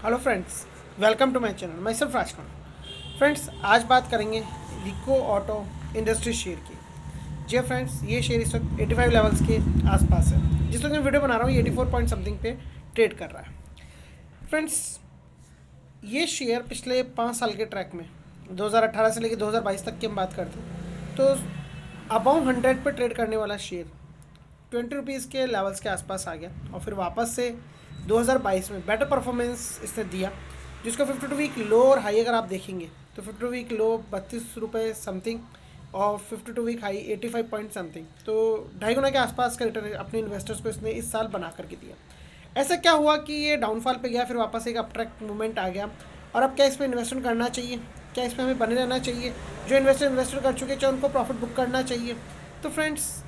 Hello friends, welcome to my channel. मैं सिर्फ राजकुमार। Friends, आज बात करेंगे रिको ऑटो इंडस्ट्री शेयर की। जी फ्रेंड्स, ये शेयर इस वक्त 85 लेवल्स के आसपास है। जिस वक्त मैं वीडियो बना रहा हूँ ये 84 पॉइंट समथिंग पे ट्रेड कर रहा है। फ्रेंड्स, ये शेयर पिछले 5 साल के ट्रैक में 2018 से लेकर 2022 तक की हम बात करते हैं तो अबाउ 100 पे ट्रेड करने वाला शेयर 20 रुपीज़ के लेवल्स के आसपास आ गया और फिर वापस से 2022 में बेटर परफॉर्मेंस इसने दिया, जिसका 52 वीक लो और हाई अगर आप देखेंगे तो 52 वीक लो 32 रुपये समथिंग और 52 वीक हाई 85 पॉइंट समथिंग, तो 2.5 गुना के आसपास का रिटर्न अपने इन्वेस्टर्स को इसने इस साल बना करके दिया। ऐसा क्या हुआ कि ये डाउनफॉल पे गया, फिर वापस एक अपट्रैक मूवमेंट आ गया और अब क्या इसमें इन्वेस्टमेंट करना चाहिए, क्या इसमें हमें बने रहना चाहिए? जो इन्वेस्टर कर चुके चाहे उनको प्रॉफिट बुक करना चाहिए? तो फ्रेंड्स,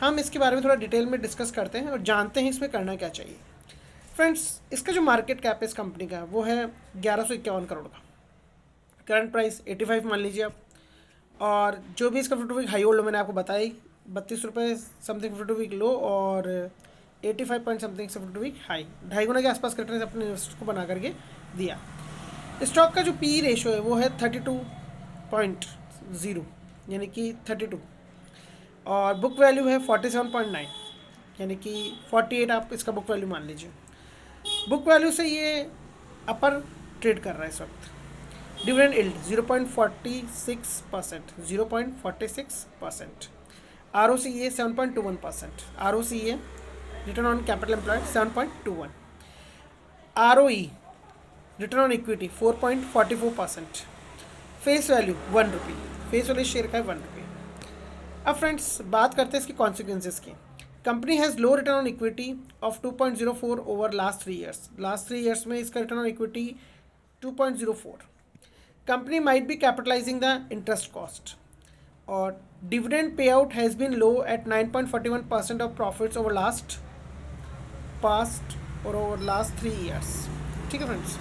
हम इसके बारे में थोड़ा डिटेल में डिस्कस करते हैं और जानते हैं इसमें करना क्या चाहिए। फ्रेंड्स, इसका जो मार्केट कैप है इस कंपनी का वो है 1151 करोड़ का। करंट प्राइस 85 मान लीजिए आप, और जो भी इसका 52 वीक हाई होल्ड मैंने आपको बताई 32 रुपये समथिंग 52 वीक लो और 85 पॉइंट समथिंग 52 वीक हाई, 2.5 गुना के आसपास रिटर्न अपने इन्वेस्टर को बना करके दिया। स्टॉक का जो पी रेशो है वो है 32.0 यानी कि 32, और बुक वैल्यू है 47.9 यानी कि 48 आप इसका बुक वैल्यू मान लीजिए। बुक वैल्यू से ये अपर ट्रेड कर रहा है इस वक्त। Dividend yield 0.46%, 0.46%। R O C E 7.21%, R O C E return on capital employed 7.21, R O E return on equity 4.44%, face value 1 rupee, face value share का है 1 रुपी। अब फ्रेंड्स, बात करते हैं इसकी कॉन्सिक्वेंसेस की। Company has low return on equity of 2.04 over last 3 years. Last 3 years में इसका return on equity 2.04। Company might be capitalizing the interest cost, और dividend pay out has been low at 9.41% of profits over last 3 years. ठीक है friends,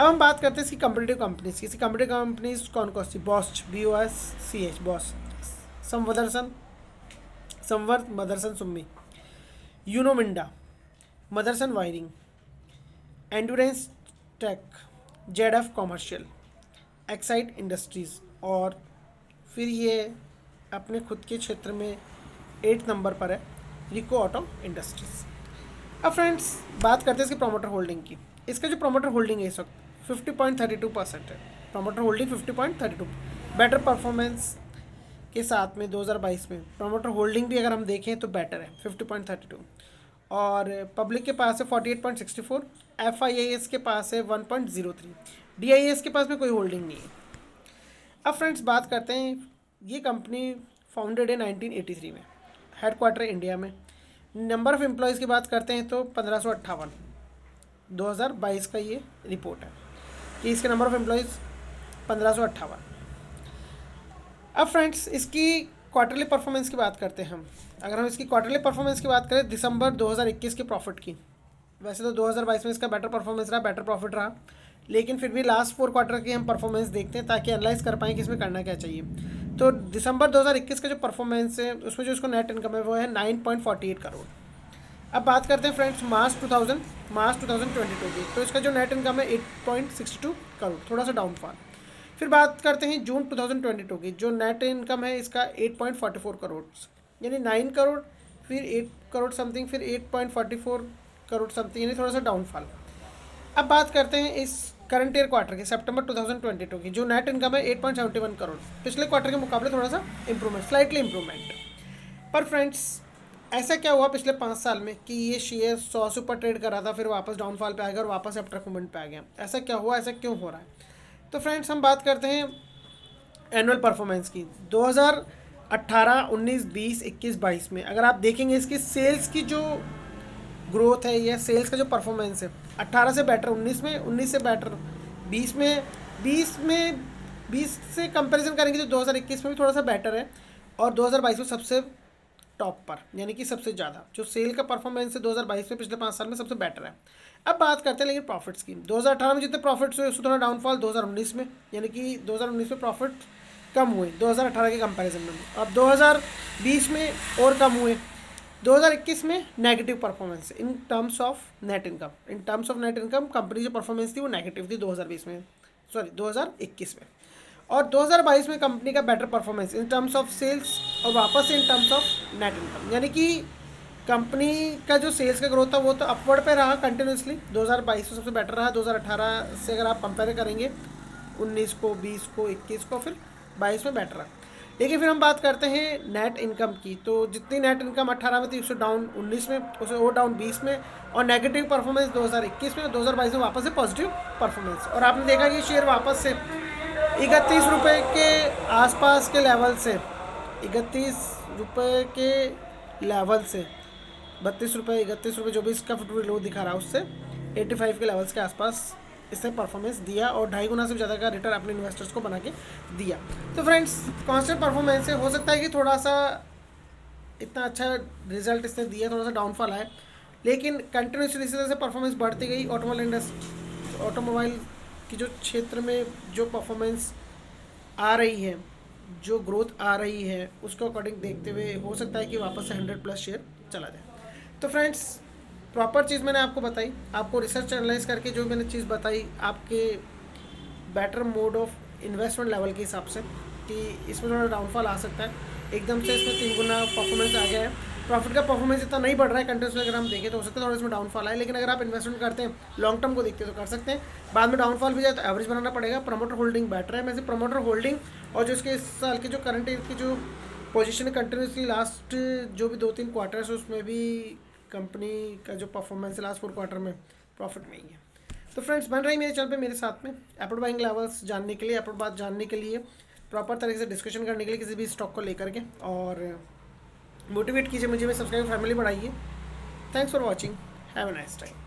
अब हम बात करते हैं इसकी कंपटीटिव कंपनीज की। इसकी कंपटीटिव कंपनीज कौन कौन सी? Bosch, BOSCH, Bosch, Samvardhana Motherson Sumi, UnoMinda, Motherson wiring, Endurance Tech, ZF commercial, Exide Industries, और फिर ये अपने खुद के क्षेत्र में 8 नंबर पर है रिको ऑटो इंडस्ट्रीज़। अब फ्रेंड्स, बात करते हैं इसकी प्रोमोटर होल्डिंग की। इसका जो प्रोमोटर होल्डिंग है इस वक्त 50.32% है। प्रोमोटर होल्डिंग 50.32, बेटर परफॉर्मेंस के साथ में 2022 में प्रोमोटर होल्डिंग भी अगर हम देखें तो बेटर है 50.32, और पब्लिक के पास है 48.64, FIIS के पास है 1.03, DIS के पास में कोई होल्डिंग नहीं है। अब फ्रेंड्स, बात करते हैं, ये कंपनी फाउंडेड है 1983 में, हेडक्वार्टर इंडिया में। नंबर ऑफ़ एम्प्लॉयज़ की बात करते हैं तो 1558, 2022 का ये रिपोर्ट है कि इसके नंबर ऑफ़ एम्प्लॉयज़ 1558। अब फ्रेंड्स, इसकी क्वार्टरली परफॉर्मेंस की बात करते हैं हम। अगर हम इसकी क्वार्टरली परफॉर्मेंस की बात करें दिसंबर 2021 के प्रॉफिट की, वैसे तो 2022 में इसका बेटर परफॉर्मेंस रहा, बेटर प्रॉफिट रहा, लेकिन फिर भी लास्ट 4 क्वार्टर की हम परफॉर्मेंस देखते हैं ताकि एनालाइज कर पाएँ कि इसमें करना क्या चाहिए। तो दिसंबर 2021 का जो परफॉर्मेंस है उसमें जो इसको नेट इनकम है वो है 9.48 करोड़। अब बात करते हैं फ्रेंड्स मार्च 2022 की, तो इसका जो नेट इनकम है 8.62 करोड़, थोड़ा सा डाउनफॉल। फिर बात करते हैं जून 2022 की, जो नेट इनकम है इसका 8.44 करोड़, यानी 9 करोड़, फिर 8 करोड़ समथिंग, फिर 8.44 करोड़ समथिंग, यानी थोड़ा सा डाउनफॉल। अब बात करते हैं इस करंट ईयर क्वार्टर की, सितंबर 2022 की, जो नेट इनकम है 8.71 करोड़, पिछले क्वार्टर के मुकाबले थोड़ा सा इंप्रूवमेंट, स्लाइटली इंप्रूवमेंट। पर फ्रेंड्स, ऐसा क्या हुआ पिछले 5 साल में कि ये शेयर 100 से ऊपर ट्रेड कर रहा था, फिर वापस डाउनफॉल पे आ गया और वापस अपट्रैक मूवमेंट पे आ गया? ऐसा क्या हुआ, ऐसा क्यों हो रहा है? तो फ्रेंड्स, हम बात करते हैं एनुअल परफॉर्मेंस की। 2018, 19, 20, 21, 22 में अगर आप देखेंगे इसकी सेल्स की जो ग्रोथ है या सेल्स का जो परफॉर्मेंस है, 18 से बेटर 19 में, 19 से बेटर 20 में, 20 से कंपैरिजन करेंगे तो 2021 में भी थोड़ा सा बेटर है, और 2022 में सबसे टॉप पर, यानी कि सबसे ज़्यादा जो सेल का परफॉर्मेंस है 2022 में पिछले 5 साल में सबसे बेटर है। अब बात करते हैं लेकिन प्रॉफिट्स की। 2018 में जितने प्रॉफिट्स हुए उससे थोड़ा डाउनफॉल 2019 में, यानी कि 2019 में प्रॉफिट कम हुए 2018 के कंपैरिजन में। अब 2020 में और कम हुए, 2021 में negative performance in terms of net income. In terms of net income company जो परफॉर्मेंस थी वो नेगेटिव थी 2021 में। और 2022 में कंपनी का better performance in terms of sales और वापस से in terms of net income, यानी कि कंपनी का जो सेल्स का ग्रोथ था वो तो अपवर्ड पे रहा कंटिन्यूसली। 2022 में सबसे बेटर रहा, 2018 से अगर आप कंपेयर करेंगे 19 को, 20 को, 21 को, फिर 22 में बेटर रहा। लेकिन फिर हम बात करते हैं नेट इनकम की, तो जितनी नेट इनकम 18 में थी उससे डाउन 19 में, उससे और डाउन 20 में, और नेगेटिव परफॉर्मेंस 2021 में, 2022 में वापस से पॉजिटिव परफॉर्मेंस। और आपने देखा कि शेयर वापस से 31 रुपये के आसपास के लेवल से, 31 रुपये के लेवल से 32 रुपये, 31 रुपये जो भी इसका फुटवी लो दिखा रहा है उससे 85 के लेवल्स के आसपास इसने परफॉर्मेंस दिया और 2.5 गुना से ज़्यादा का रिटर्न अपने इन्वेस्टर्स को बना के दिया। तो फ्रेंड्स कांस्टेंट परफॉर्मेंस है, हो सकता है कि थोड़ा सा इतना अच्छा रिजल्ट इसने दिया, थोड़ा सा डाउनफॉल आया, लेकिन कंटिन्यूसली इसी तरह से परफॉर्मेंस बढ़ती गई। ऑटोमोबाइल की जो क्षेत्र में जो परफॉर्मेंस आ रही है, जो ग्रोथ आ रही है, उसको अकॉर्डिंग देखते हुए हो सकता है कि वापस से 100+ शेयर चला जाए। तो फ्रेंड्स प्रॉपर चीज़ मैंने आपको बताई, आपको रिसर्च एनालाइज करके जो मैंने चीज़ बताई आपके better mode of investment level के हिसाब से, कि इसमें थोड़ा डाउनफॉल आ सकता है, एकदम से इसमें 3 गुना परफॉर्मेंस आ गया है, प्रॉफिट का परफॉर्मेंस इतना नहीं बढ़ रहा है कंटिन्यूसली, अगर हम देखें तो हो सकता है थोड़ा इसमें डाउनफॉल आए। लेकिन अगर आप इन्वेस्टमेंट करते हैं, लॉन्ग टर्म को देखते हैं तो कर सकते हैं, बाद में डाउनफॉल भी जाए तो एवरेज बनाना पड़ेगा। प्रमोटर होल्डिंग बेटर है। वैसे प्रमोटर होल्डिंग और जो इसके इस साल की जो करंट ईयर की जो पोजीशन है कंटिन्यूसली लास्ट जो भी 2-3 क्वार्टर्स है उसमें भी कंपनी का जो परफॉर्मेंस है लास्ट 4 क्वार्टर में प्रॉफिट नहीं है। तो फ्रेंड्स बन रही मेरे चैनल पे मेरे साथ में अपवर्ड बाइंग लेवल्स जानने के लिए, अपवर्ड बात जानने के लिए, प्रॉपर तरीके से डिस्कशन करने के लिए किसी भी स्टॉक को लेकर के, और मोटिवेट कीजिए मुझे, सब्सक्राइब फैमिली बढ़ाइए। Thanks for watching, have a nice time.